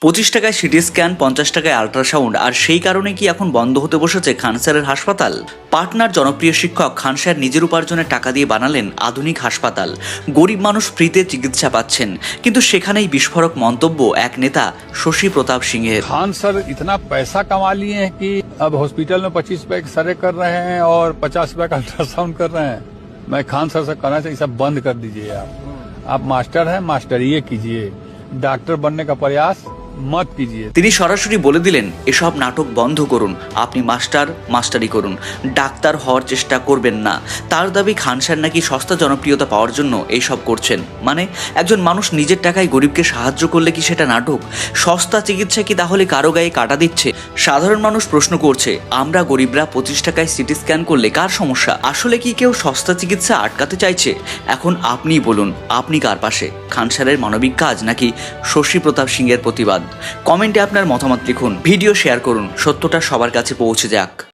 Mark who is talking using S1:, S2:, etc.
S1: 25 টাকায় CT scan, 50 টাকায় ultrasound, আর সেই কারণে কি এখন বন্ধ হতে বসেছে খান স্যারের হাসপাতাল? পাটনার জনপ্রিয় শিক্ষক খান স্যার নিজের উপার্জনের টাকা দিয়ে বানালেন আধুনিক হাসপাতাল। গরিব মানুষ ফ্রিতে চিকিৎসা পাচ্ছেন, কিন্তু সেখানেই বিস্ফোরক মন্তব্য এক নেতা শশী প্রতাপ সিংহের।
S2: खान सर इतना पैसा कमा लिए हैं कि अब हॉस्पिटल में 25 रुपए के सर्वे कर रहे हैं और 50 रुपए का अल्ट्रासाउंड कर रहे हैं। मैं खान सर से कहना चाहिए सब बंद कर दीजिए। आप मास्टर हैं, मास्टरिये कीजिए, डॉक्टर बनने का प्रयास मत कीजिए।
S1: তিনি সরাসরি বলে দিলেন, এসব নাটক বন্ধ করুন, আপনি মাস্টারি করুন, ডাক্তার হওয়ার চেষ্টা করবেন না। তার দাবি খান স্যার নাকি সস্তা জনপ্রিয়তা পাওয়ার জন্য এইসব করছেন। মানে একজন মানুষ নিজের টাকায় গরিবকে সাহায্য করলে কি সেটা নাটক? সস্তা চিকিৎসা কি তাহলে কারো গায়ে কাটা দিচ্ছে? সাধারণ মানুষ প্রশ্ন করছে, আমরা গরিবরা 25 টাকায় সিটি স্ক্যান করলে কার সমস্যা? আসলে কি কেউ সস্তা চিকিৎসা আটকাতে চাইছে? এখন আপনিই বলুন, আপনি কার পাশে? খান স্যারের মানবিক কাজ নাকি শশী প্রতাপ সিংহের প্রতিবাদ? কমেন্টে আপনার মতামত লিখুন, ভিডিও শেয়ার করুন, সত্যটা সবার কাছে পৌঁছে যাক।